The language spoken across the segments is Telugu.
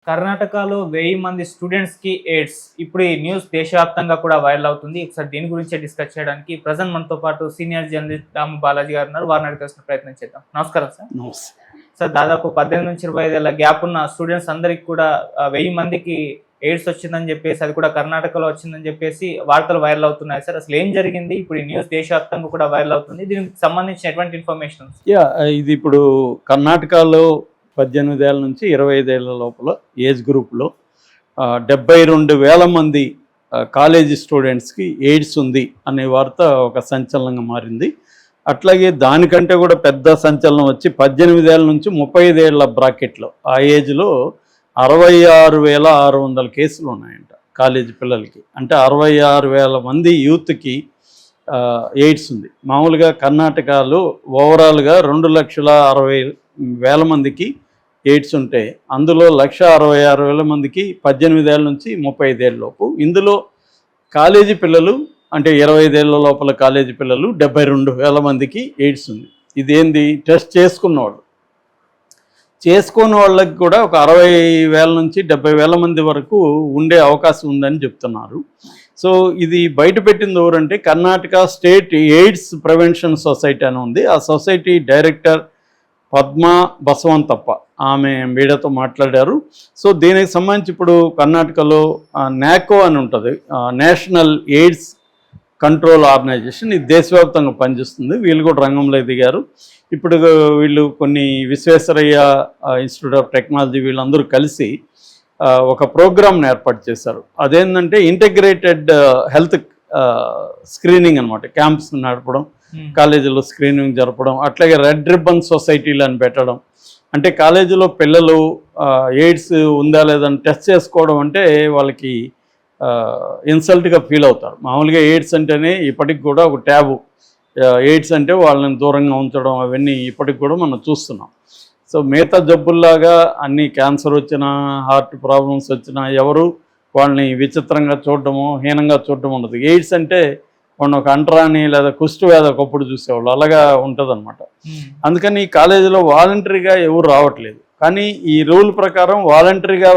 కర్ణాటకలో 1000 మంది స్టూడెంట్స్‌కి ఎయిడ్స్. ఇప్పుడు ఈ న్యూస్ దేశవ్యాప్తంగా కూడా వైరల్ అవుతుంది. ఒకసారి దీని గురించే డిస్కస్ చేయడానికి ప్రెజెంట్ మనతో పాటు సీనియర్ జర్నలిస్ట్ రాము బాలాజీ గారు ఉన్నారు. వారిని అడిగి తెలుసుకునే ప్రయత్నం చేద్దాం. నమస్కారం సార్. నమస్తే. సార్ దాదాపు 18-25 ఏళ్ల గ్యాప్ ఉన్న స్టూడెంట్స్ అందరికి కూడా 1000 మందికి ఎయిడ్స్ వచ్చిందని చెప్పేసి, అది కూడా కర్ణాటకలో వచ్చిందని చెప్పేసి వార్తలు వైరల్ అవుతున్నాయి సార్. అసలు ఏం జరిగింది? ఇప్పుడు ఈ న్యూస్ దేశవ్యాప్తంగా కూడా వైరల్ అవుతుంది. దీనికి సంబంధించిన ఎటువంటి ఇన్ఫర్మేషన్? ఇది ఇప్పుడు కర్ణాటకలో 18 ఏళ్ళ నుంచి 25 ఏళ్ళ లోపల ఏజ్ గ్రూప్లో 72,000 మంది కాలేజీ స్టూడెంట్స్కి ఎయిడ్స్ ఉంది అనే వార్త ఒక సంచలనంగా మారింది. అట్లాగే దానికంటే కూడా పెద్ద సంచలనం వచ్చి 18 ఏళ్ళ నుంచి 35 ఏళ్ళ బ్రాకెట్లో ఆ ఏజ్లో 66,600 కేసులు ఉన్నాయంట కాలేజీ పిల్లలకి. అంటే 66,000 మంది యూత్కి ఎయిడ్స్ ఉంది. మామూలుగా కర్ణాటకలో ఓవరాల్గా 2,60,60,000 మందికి ఎయిడ్స్ ఉంటే అందులో 1,66,000 మందికి 18 ఏళ్ళ నుంచి 35 ఏళ్ళ లోపు. ఇందులో కాలేజీ పిల్లలు అంటే 25 ఏళ్ళ లోపల కాలేజీ పిల్లలు 72,000 మందికి ఎయిడ్స్ ఉంది. ఇదేంది? టెస్ట్ చేసుకున్న వాళ్ళకి కూడా ఒక 60,000 నుంచి 70,000 మంది వరకు ఉండే అవకాశం ఉందని చెప్తున్నారు. సో ఇది బయటపెట్టింది ఎవరంటే Karnataka state AIDS prevention society అని ఉంది. ఆ సొసైటీ డైరెక్టర్ పద్మా బసవంతప్ప ఆమె మీడియాతో మాట్లాడారు. సో దీనికి సంబంధించి ఇప్పుడు కర్ణాటకలో నాకో అని ఉంటుంది, నేషనల్ ఎయిడ్స్ కంట్రోల్ ఆర్గనైజేషన్. ఇది దేశవ్యాప్తంగా పనిచేస్తుంది. వీళ్ళు కూడా రంగంలో దిగారు. ఇప్పుడు వీళ్ళు కొన్ని విశ్వేశ్వరయ్య ఇన్స్టిట్యూట్ ఆఫ్ టెక్నాలజీ వీళ్ళందరూ కలిసి ఒక ప్రోగ్రామ్ని ఏర్పాటు చేశారు. అదేంటంటే ఇంటిగ్రేటెడ్ హెల్త్ స్క్రీనింగ్ అనమాట. క్యాంప్స్ నడపడం, కాలేజీలో స్క్రీనింగ్ జరపడం, అట్లాగే రెడ్ రిబ్బన్ సొసైటీలు అని పెట్టడం. అంటే కాలేజీలో పిల్లలు ఎయిడ్స్ ఉందా లేదని టెస్ట్ చేసుకోవడం అంటే వాళ్ళకి ఇన్సల్ట్గా ఫీల్ అవుతారు. మామూలుగా ఎయిడ్స్ అంటేనే ఇప్పటికి కూడా ఒక ట్యాబు. ఎయిడ్స్ అంటే వాళ్ళని దూరంగా ఉంచడం అవన్నీ ఇప్పటికి కూడా మనం చూస్తున్నాం. సో మిగతా జబ్బుల్లాగా అన్ని క్యాన్సర్ వచ్చినా, హార్ట్ ప్రాబ్లమ్స్ వచ్చినా ఎవరు వాళ్ళని విచిత్రంగా చూడడము, హీనంగా చూడడం ఉండదు. ఎయిడ్స్ అంటే వాళ్ళు ఒక అంటరాని లేదా కుష్టు వ్యాధి ఒకప్పుడు చూసేవాళ్ళు, అలాగా ఉంటుందన్నమాట. అందుకని ఈ కాలేజీలో వాలంటరీగా ఎవరు రావట్లేదు. కానీ ఈ రూల్ ప్రకారం వాలంటరీగా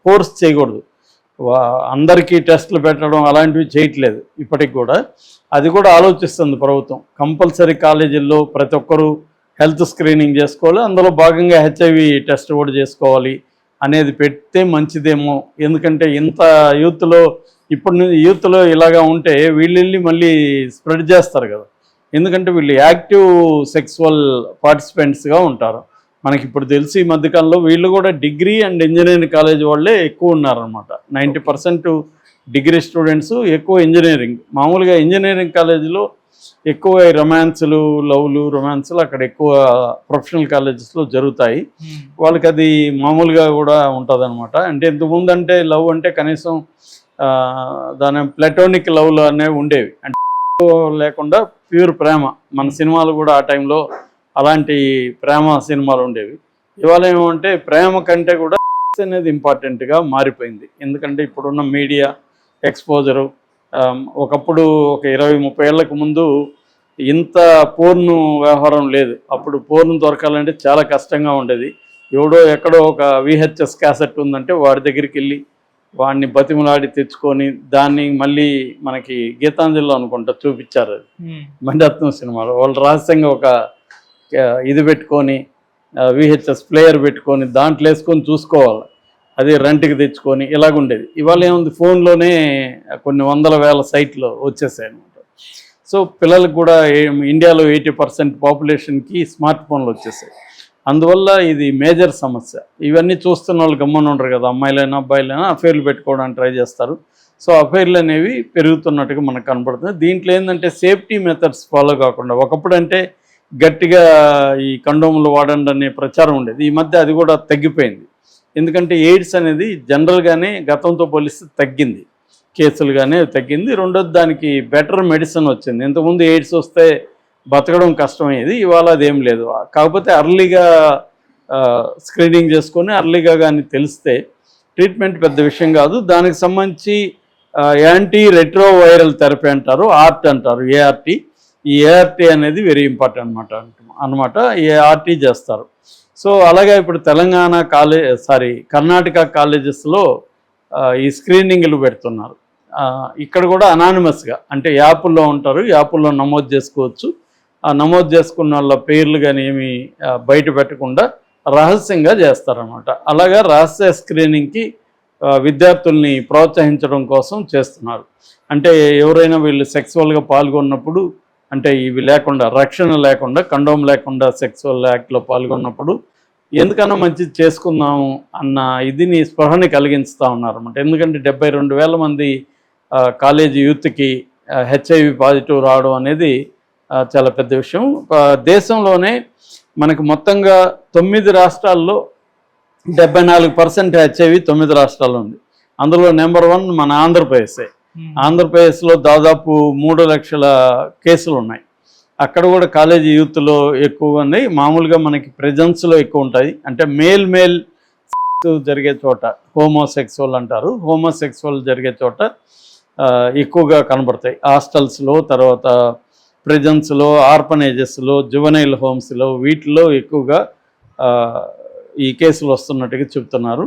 ఫోర్స్ చేయకూడదు. అందరికీ టెస్టులు పెట్టడం అలాంటివి చేయట్లేదు ఇప్పటికి కూడా. అది కూడా ఆలోచిస్తుంది ప్రభుత్వం. కంపల్సరీ కాలేజీల్లో ప్రతి ఒక్కరూ హెల్త్ స్క్రీనింగ్ చేసుకోవాలి, అందులో భాగంగా హెచ్ఐవి టెస్ట్ కూడా చేసుకోవాలి అనేది పెడితే మంచిదేమో. ఎందుకంటే ఇంత యూత్లో యూత్లో ఇలాగా ఉంటే వీళ్ళు మళ్ళీ స్ప్రెడ్ చేస్తారు కదా. ఎందుకంటే వీళ్ళు యాక్టివ్ సెక్సువల్ పార్టిసిపెంట్స్గా ఉంటారు. మనకి ఇప్పుడు తెలిసి ఈ మధ్యకాలంలో వీళ్ళు కూడా డిగ్రీ అండ్ ఇంజనీరింగ్ కాలేజ్ వాళ్ళే ఎక్కువ ఉన్నారనమాట. 90% డిగ్రీ స్టూడెంట్స్, ఎక్కువ ఇంజనీరింగ్. మామూలుగా ఇంజనీరింగ్ కాలేజీలో ఎక్కువ రొమాన్స్లు, లవ్లు, రొమాన్స్లు అక్కడ ఎక్కువ ప్రొఫెషనల్ కాలేజెస్లో జరుగుతాయి. వాళ్ళకి అది మామూలుగా కూడా ఉంటుంది అనమాట. అంటే ఇంతకుముందు అంటే లవ్ అంటే కనీసం దాని ప్లాటోనిక్ లవ్లు అనేవి ఉండేవి, అంటే లేకుండా ప్యూర్ ప్రేమ. మన సినిమాలు కూడా ఆ టైంలో అలాంటి ప్రేమ సినిమాలు ఉండేవి. ఇవాళ ఏమంటే ప్రేమ కంటే కూడా అనేది ఇంపార్టెంట్గా మారిపోయింది. ఎందుకంటే ఇప్పుడున్న మీడియా ఎక్స్పోజరు, ఒకప్పుడు ఒక 20-30 ఏళ్ళకు ముందు ఇంత పోర్ను వ్యవహారం లేదు. అప్పుడు పోర్ను దొరకాలంటే చాలా కష్టంగా ఉండేది. ఎవడో ఎక్కడో ఒక VHS క్యాసెట్ ఉందంటే వాడి దగ్గరికి వెళ్ళి వాడిని బతిమలాడి తెచ్చుకొని దాన్ని మళ్ళీ మనకి గీతాంజలిలో అనుకుంటా చూపించారు. అది మణిరత్నం సినిమాలో వాళ్ళు రహస్యంగా ఒక ఇది పెట్టుకొని VHS ప్లేయర్ పెట్టుకొని దాంట్లో వేసుకొని చూసుకోవాలి. అది రెంట్కి తెచ్చుకొని ఇలాగుండేది. ఇవాళ ఏముంది, ఫోన్లోనే కొన్ని 100,000 సైట్లు వచ్చేసాయి అనమాట. సో పిల్లలకు కూడా ఇండియాలో 80% పాపులేషన్కి స్మార్ట్ ఫోన్లు వచ్చేసాయి. అందువల్ల ఇది మేజర్ సమస్య. ఇవన్నీ చూస్తున్న వాళ్ళు గమ్మున ఉండరు కదా. అమ్మాయిలైనా అబ్బాయిలైనా అఫైర్లు పెట్టుకోవడానికి ట్రై చేస్తారు. సో అఫైర్లు అనేవి పెరుగుతున్నట్టుగా మనకు కనపడుతుంది. దీంట్లో ఏంటంటే సేఫ్టీ మెథడ్స్ ఫాలో కాకుండా, ఒకప్పుడు అంటే గట్టిగా ఈ కండోములు వాడండి అనే ప్రచారం ఉండేది. ఈ మధ్య అది కూడా తగ్గిపోయింది. ఎందుకంటే ఎయిడ్స్ అనేది జనరల్గానే గతంతో పోలిస్తే తగ్గింది, కేసులుగానే తగ్గింది. రెండోది దానికి బెటర్ మెడిసిన్ వచ్చింది. ఇంతకుముందు ఎయిడ్స్ వస్తే బతకడం కష్టమయ్యేది, ఇవాళ అదేం లేదు. కాకపోతే అర్లీగా స్క్రీనింగ్ చేసుకొని అర్లీగా కానీ తెలిస్తే ట్రీట్మెంట్ పెద్ద విషయం కాదు. దానికి సంబంధించి యాంటీ రెట్రోవైరల్ థెరపీ అంటారు, ఆర్ట్ అంటారు, ART. ఈ ART అనేది వెరీ ఇంపార్టెంట్ అనమాట. ఈ ART చేస్తారు. సో అలాగే ఇప్పుడు తెలంగాణ కర్ణాటక కాలేజెస్లో ఈ స్క్రీనింగ్లు పెడుతున్నారు. ఇక్కడ కూడా అనానిమస్గా, అంటే యాప్ల్లో ఉంటారు, యాప్ల్లో నమోదు చేసుకోవచ్చు. ఆ నమోదు చేసుకున్న వాళ్ళ పేర్లు కానీ ఏమి బయట పెట్టకుండా రహస్యంగా చేస్తారన్నమాట. అలాగా రహస్య స్క్రీనింగ్కి విద్యార్థుల్ని ప్రోత్సహించడం కోసం చేస్తున్నారు. అంటే ఎవరైనా వీళ్ళు సెక్సువల్గా పాల్గొన్నప్పుడు, అంటే ఇవి లేకుండా, రక్షణ లేకుండా, కండోమ్ లేకుండా సెక్సువల్ యాక్ట్లో పాల్గొన్నప్పుడు ఎందుకన్నా మంచిది చేసుకుందాము అన్న ఇదిని స్పృహని కలిగిస్తూ ఉన్నారన్నమాట. ఎందుకంటే 72,000 మంది కాలేజీ యూత్కి హెచ్ఐవి పాజిటివ్ రావడం అనేది చాలా పెద్ద విషయం. దేశంలోనే మనకు మొత్తంగా 9 రాష్ట్రాల్లో 74% హెచ్ఐవి 9 రాష్ట్రాల్లో ఉంది. అందులో నెంబర్ 1 మన ఆంధ్రప్రదేశే. ఆంధ్రప్రదేశ్లో దాదాపు 3 లక్షల కేసులు ఉన్నాయి. అక్కడ కూడా కాలేజీ యూత్లో ఎక్కువగా ఉన్నాయి. మామూలుగా మనకి ప్రెజెన్స్లో ఎక్కువ ఉంటాయి. అంటే మేల్ జరిగే చోట హోమోసెక్సువల్ అంటారు. హోమోసెక్సువల్ జరిగే చోట ఎక్కువగా కనబడతాయి. హాస్టల్స్లో, తర్వాత ప్రిజన్స్లో, ఆర్ఫనేజెస్లో, జువెనైల్ హోమ్స్లో, వీటిలో ఎక్కువగా ఈ కేసులు వస్తున్నట్టుగా చెప్తున్నారు.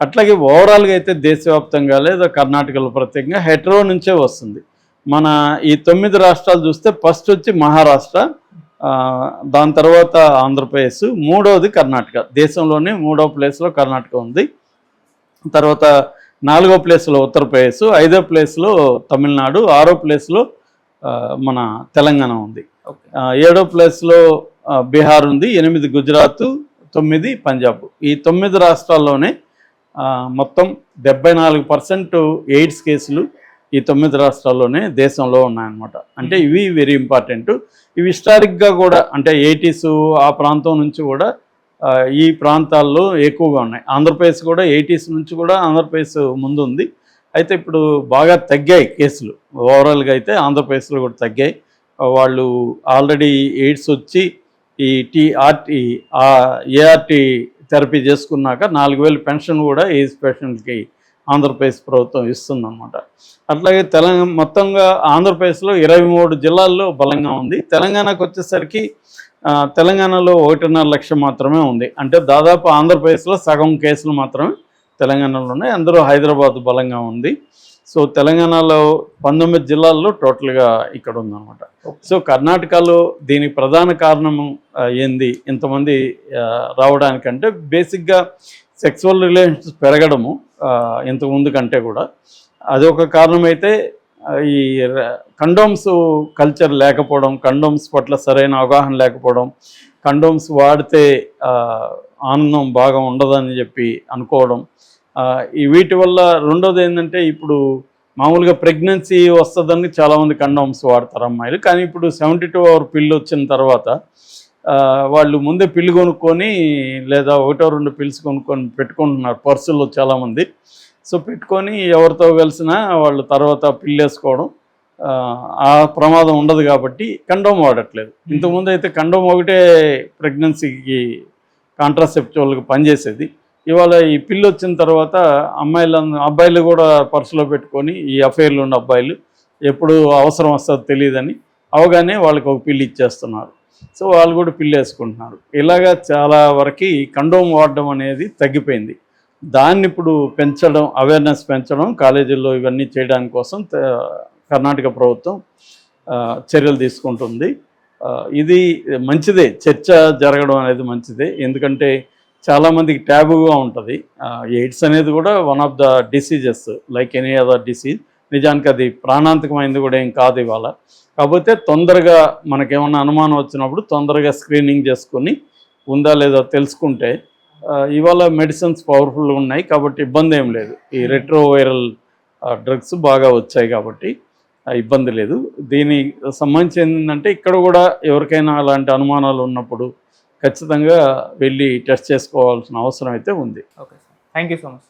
అట్లాగే ఓవరాల్గా అయితే దేశవ్యాప్తంగా లేదా కర్ణాటకలో ప్రత్యేకంగా హెటరో నుంచే వస్తుంది. మన ఈ 9 రాష్ట్రాలు చూస్తే ఫస్ట్ వచ్చి మహారాష్ట్ర, దాని తర్వాత ఆంధ్రప్రదేశ్, మూడవది కర్ణాటక. దేశంలోనే 3వ ప్లేస్లో కర్ణాటక ఉంది. తర్వాత 4వ ప్లేస్లో ఉత్తరప్రదేశ్, 5వ ప్లేస్లో తమిళనాడు, 6వ ప్లేస్లో మన తెలంగాణ ఉంది, 7వ ప్లేస్లో బీహార్ ఉంది, 8 గుజరాత్, 9 పంజాబ్. ఈ 9 రాష్ట్రాల్లోనే మొత్తం 74% ఎయిడ్స్ కేసులు ఈ 9 రాష్ట్రాల్లోనే దేశంలో ఉన్నాయన్నమాట. అంటే ఇవి వెరీ ఇంపార్టెంట్. ఇవి హిస్టారిక్గా కూడా, అంటే 80s ఆ ప్రాంతం నుంచి కూడా ఈ ప్రాంతాల్లో ఎక్కువగా ఉన్నాయి. ఆంధ్రప్రదేశ్ కూడా 80s నుంచి కూడా ఆంధ్రప్రదేశ్ ముందు ఉంది. అయితే ఇప్పుడు బాగా తగ్గాయి కేసులు. ఓవరాల్గా అయితే ఆంధ్రప్రదేశ్లో కూడా తగ్గాయి. వాళ్ళు ఆల్రెడీ ఎయిడ్స్ వచ్చి ఈ ఏఆర్టీ థెరపీ చేసుకున్నాక 4,000 పెన్షన్ కూడా ఎయిడ్స్ పేషెంట్కి ఆంధ్రప్రదేశ్ ప్రభుత్వం ఇస్తుందన్నమాట. అట్లాగే మొత్తంగా ఆంధ్రప్రదేశ్లో 23 జిల్లాల్లో బలంగా ఉంది. తెలంగాణకు వచ్చేసరికి తెలంగాణలో 1.5 లక్ష మాత్రమే ఉంది. అంటే దాదాపు ఆంధ్రప్రదేశ్లో సగం కేసులు మాత్రమే తెలంగాణలో ఉన్నాయి. అందరూ హైదరాబాద్ బలంగా ఉంది. సో తెలంగాణలో 19 జిల్లాల్లో టోటల్గా ఇక్కడ ఉందన్నమాట. సో కర్ణాటకలో దీనికి ప్రధాన కారణం ఏంది ఇంతమంది రావడానికంటే, బేసిక్గా సెక్సువల్ రిలేషన్స్ పెరగడము ఇంతకుముందు కంటే కూడా అదొక కారణమైతే, ఈ కండోమ్స్ కల్చర్ లేకపోవడం, కండోమ్స్ పట్ల సరైన అవగాహన లేకపోవడం, కండోమ్స్ వాడితే ఆనందం బాగా ఉండదని చెప్పి అనుకోవడం, వీటి వల్ల. రెండోది ఏంటంటే, ఇప్పుడు మామూలుగా ప్రెగ్నెన్సీ వస్తుందని చాలామంది కండోమ్స్ వాడతారు అమ్మాయిలు. కానీ ఇప్పుడు 72 అవర్ పిల్లు వచ్చిన తర్వాత వాళ్ళు ముందే పిల్లు కొనుక్కొని, లేదా 1-2 పిల్స్ కొనుక్కొని పెట్టుకుంటున్నారు పర్సుల్లో చాలామంది. సో పెట్టుకొని ఎవరితో కలిసినా వాళ్ళు తర్వాత పిల్లు వేసుకోవడం, ఆ ప్రమాదం ఉండదు కాబట్టి కండోమ్ వాడట్లేదు. ఇంతకుముందు అయితే కండోమ్ ఒకటే ప్రెగ్నెన్సీకి కాంట్రాసెప్టివ్గా పనిచేసేది. ఇవాళ ఈ పిల్లు వచ్చిన తర్వాత అబ్బాయిలు కూడా పర్సులో పెట్టుకొని, ఈ అఫైర్లు ఉన్న అబ్బాయిలు ఎప్పుడు అవసరం వస్తుందో తెలియదని అవగానే వాళ్ళకి ఒక పిల్లి ఇచ్చేస్తున్నారు. సో వాళ్ళు కూడా పిల్లి వేసుకుంటున్నారు. ఇలాగా చాలా వరకు కండోమ్ వాడడం అనేది తగ్గిపోయింది. దాన్ని ఇప్పుడు పెంచడం, అవేర్నెస్ పెంచడం, కాలేజీల్లో ఇవన్నీ చేయడానికి కోసం కర్ణాటక ప్రభుత్వం చర్యలు తీసుకుంటుంది. ఇది మంచిదే, చర్చ జరగడం అనేది మంచిదే. ఎందుకంటే చాలామందికి ట్యాబుగా ఉంటుంది. ఎయిడ్స్ అనేది కూడా one of the diseases like any other disease. నిజానికి అది ప్రాణాంతకమైనది కూడా ఏం కాదు ఇవాళ. కాకపోతే తొందరగా మనకేమన్నా అనుమానం వచ్చినప్పుడు తొందరగా స్క్రీనింగ్ చేసుకొని ఉందా లేదా తెలుసుకుంటే, ఇవాళ మెడిసిన్స్ పవర్ఫుల్గా ఉన్నాయి కాబట్టి ఇబ్బంది ఏం లేదు. ఈ రెట్రోవైరల్ డ్రగ్స్ బాగా వచ్చాయి కాబట్టి ఇబ్బంది లేదు. దీనికి సంబంధించి ఏంటంటే, ఇక్కడ కూడా ఎవరికైనా అలాంటి అనుమానాలు ఉన్నప్పుడు ఖచ్చితంగా వెళ్ళి టెస్ట్ చేసుకోవాల్సిన అవసరం అయితే ఉంది. Okay sir, thank you so much.